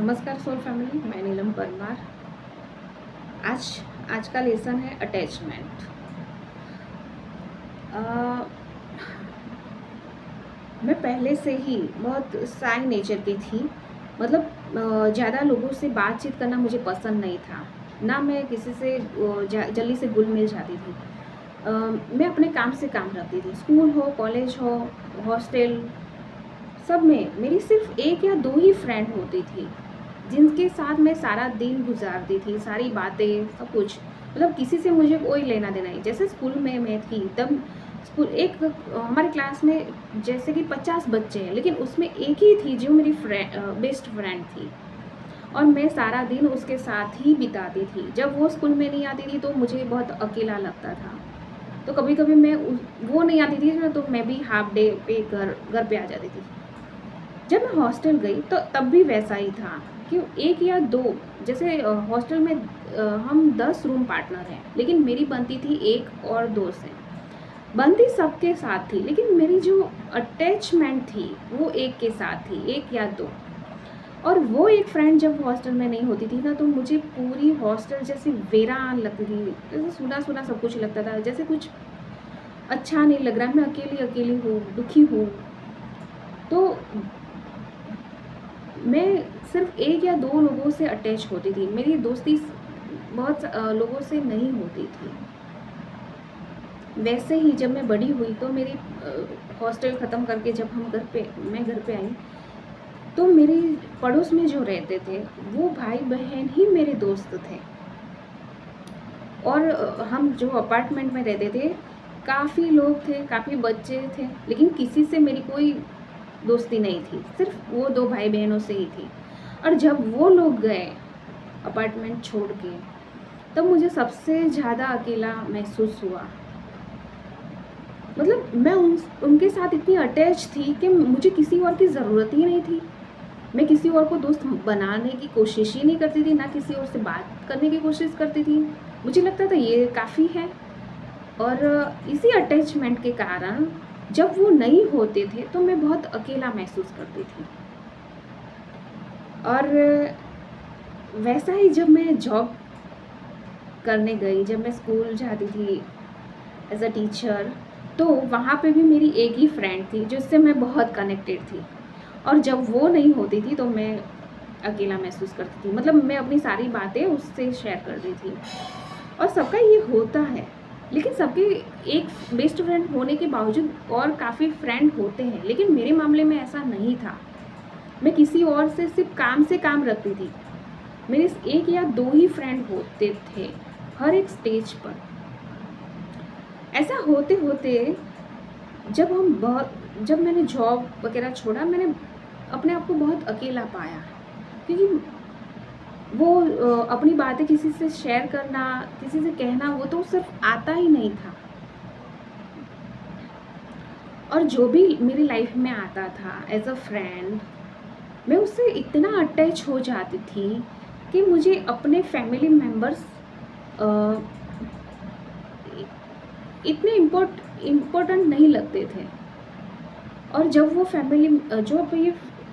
नमस्कार soul family, मैं नीलम परमार। आज आज का लेसन है अटैचमेंट। मैं पहले से ही बहुत शाय नेचर की थी। मतलब ज़्यादा लोगों से बातचीत करना मुझे पसंद नहीं था। ना मैं किसी से जल्दी से घुल मिल जाती थी। मैं अपने काम से काम रखती थी। स्कूल हो, कॉलेज हो, हॉस्टल, सब में मेरी सिर्फ एक या दो ही फ्रेंड होती थी जिनके साथ मैं सारा दिन गुजारती थी, सारी बातें, सब कुछ। मतलब किसी से मुझे कोई लेना देना नहीं। जैसे स्कूल में मैं थी तब स्कूल एक हमारे क्लास में जैसे कि 50 बच्चे हैं, लेकिन उसमें एक ही थी जो मेरी बेस्ट फ्रेंड थी और मैं सारा दिन उसके साथ ही बिताती थी। जब वो स्कूल में नहीं आती थी तो मुझे बहुत अकेला लगता था। तो कभी कभी वो नहीं आती थी तो मैं भी हाफ डे पे घर पे आ जाती थी। जब मैं हॉस्टल गई तो तब भी वैसा ही था कि एक या दो, जैसे हॉस्टल में हम 10 रूम पार्टनर हैं, लेकिन मेरी बनती थी एक और दो से। बनती सबके साथ थी, लेकिन मेरी जो अटैचमेंट थी वो एक के साथ थी, एक या दो। और वो एक फ्रेंड जब हॉस्टल में नहीं होती थी ना, तो मुझे पूरी हॉस्टल जैसे वीरान लगती थी। जैसे सुना सुना सब कुछ लगता था, जैसे कुछ अच्छा नहीं लग रहा, मैं अकेली अकेली हूँ, दुखी हूँ। तो मैं सिर्फ एक या दो लोगों से अटैच होती थी। मेरी दोस्ती बहुत लोगों से नहीं होती थी। वैसे ही जब मैं बड़ी हुई तो मेरी हॉस्टल ख़त्म करके जब मैं घर पे आई, तो मेरे पड़ोस में जो रहते थे वो भाई बहन ही मेरे दोस्त थे। और हम जो अपार्टमेंट में रहते थे, काफ़ी लोग थे, काफ़ी बच्चे थे, लेकिन किसी से मेरी कोई दोस्ती नहीं थी, सिर्फ वो दो भाई बहनों से ही थी। और जब वो लोग गए अपार्टमेंट छोड़ के, तब मुझे सबसे ज़्यादा अकेला महसूस हुआ। मतलब मैं उनके साथ इतनी अटैच थी कि मुझे किसी और की ज़रूरत ही नहीं थी। मैं किसी और को दोस्त बनाने की कोशिश ही नहीं करती थी, ना किसी और से बात करने की कोशिश करती थी। मुझे लगता था ये काफ़ी है। और इसी अटैचमेंट के कारण जब वो नहीं होते थे तो मैं बहुत अकेला महसूस करती थी। और वैसा ही जब मैं जॉब करने गई, जब मैं स्कूल जाती थी एज अ टीचर, तो वहाँ पे भी मेरी एक ही फ्रेंड थी जिससे मैं बहुत कनेक्टेड थी। और जब वो नहीं होती थी तो मैं अकेला महसूस करती थी। मतलब मैं अपनी सारी बातें उससे शेयर करती थी। और सबका ये होता है, लेकिन सबके एक बेस्ट फ्रेंड होने के बावजूद और काफ़ी फ्रेंड होते हैं, लेकिन मेरे मामले में ऐसा नहीं था। मैं किसी और से काम रखती थी। मेरे एक या दो ही फ्रेंड होते थे हर एक स्टेज पर। ऐसा होते होते जब मैंने जॉब वगैरह छोड़ा, मैंने अपने आप को बहुत अकेला पाया। क्योंकि वो अपनी बातें किसी से शेयर करना, किसी से कहना, वो तो सिर्फ आता ही नहीं था। और जो भी मेरी लाइफ में आता था एज अ फ्रेंड, मैं उससे इतना अटैच हो जाती थी कि मुझे अपने फैमिली मेम्बर्स इतने इम्पोर्टेंट नहीं लगते थे। और जब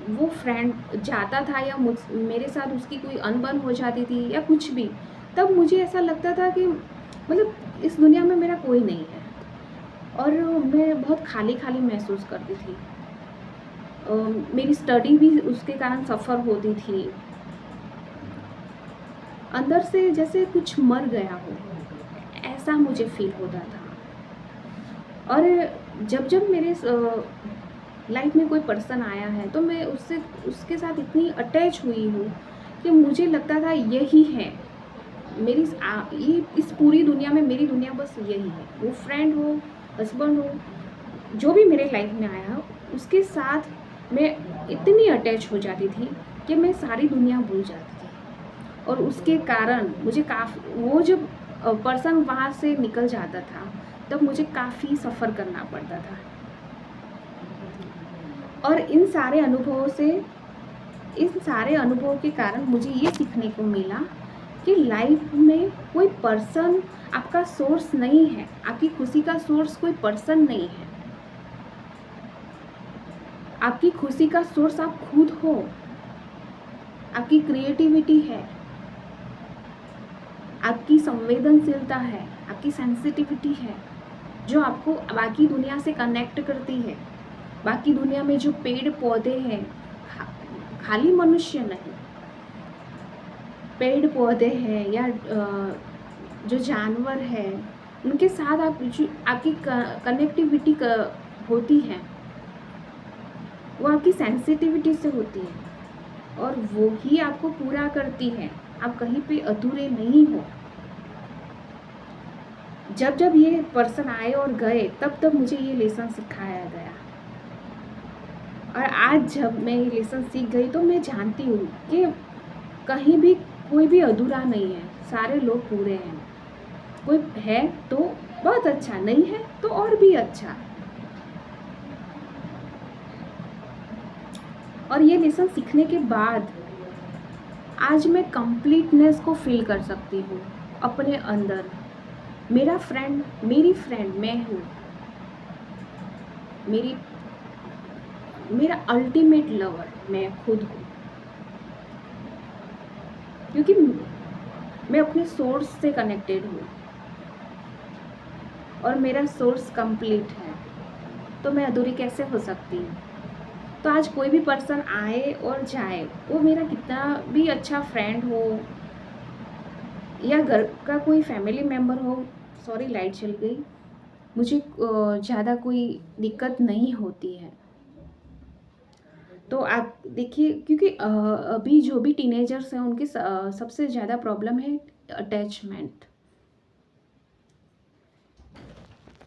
वो फ्रेंड जाता था या मेरे साथ उसकी कोई अनबन हो जाती थी या कुछ भी, तब मुझे ऐसा लगता था कि मतलब इस दुनिया में मेरा कोई नहीं है। और मैं बहुत खाली खाली महसूस करती थी। मेरी स्टडी भी उसके कारण सफ़र होती थी। अंदर से जैसे कुछ मर गया हो, ऐसा मुझे फील होता था। और जब जब मेरे लाइफ में कोई पर्सन आया है तो मैं उसके साथ इतनी अटैच हुई हूँ कि मुझे लगता था यही है ये इस पूरी दुनिया में मेरी दुनिया बस यही है। वो फ्रेंड हो, हस्बैंड हो, जो भी मेरे लाइफ में आया, उसके साथ मैं इतनी अटैच हो जाती थी कि मैं सारी दुनिया भूल जाती थी। और उसके कारण मुझे वो जब पर्सन वहाँ से निकल जाता था, तब मुझे काफ़ी सफ़र करना पड़ता था। और इन सारे अनुभवों के कारण मुझे ये सीखने को मिला कि लाइफ में कोई पर्सन आपका सोर्स नहीं है। आपकी खुशी का सोर्स कोई पर्सन नहीं है। आपकी खुशी का सोर्स आप खुद हो। आपकी क्रिएटिविटी है, आपकी संवेदनशीलता है, आपकी सेंसिटिविटी है, जो आपको बाकी दुनिया से कनेक्ट करती है। बाकी दुनिया में जो पेड़ पौधे हैं, खाली मनुष्य नहीं, पेड़ पौधे हैं या जो जानवर है, उनके साथ आपकी कनेक्टिविटी होती है, वो आपकी सेंसिटिविटी से होती है और वो ही आपको पूरा करती है। आप कहीं पे अधूरे नहीं हो। जब जब ये पर्सन आए और गए, तब तब मुझे ये लेसन सिखाया गया। और आज जब मैं ये लेसन सीख गई तो मैं जानती हूँ कि कहीं भी कोई भी अधूरा नहीं है, सारे लोग पूरे हैं। कोई है तो बहुत अच्छा, नहीं है तो और भी अच्छा। और ये लेसन सीखने के बाद आज मैं कंप्लीटनेस को फील कर सकती हूँ अपने अंदर। मेरी फ्रेंड मैं हूँ, मेरा अल्टीमेट लवर मैं खुद हूँ, क्योंकि मैं अपने सोर्स से कनेक्टेड हूँ और मेरा सोर्स कंप्लीट है, तो मैं अधूरी कैसे हो सकती हूँ। तो आज कोई भी पर्सन आए और जाए, वो मेरा कितना भी अच्छा फ्रेंड हो या घर का कोई फैमिली मेम्बर हो, सॉरी लाइट चल गई, मुझे ज़्यादा कोई दिक्कत नहीं होती है। तो आप देखिए, क्योंकि अभी जो भी टीनेजर्स हैं उनकी सबसे ज़्यादा प्रॉब्लम है अटैचमेंट।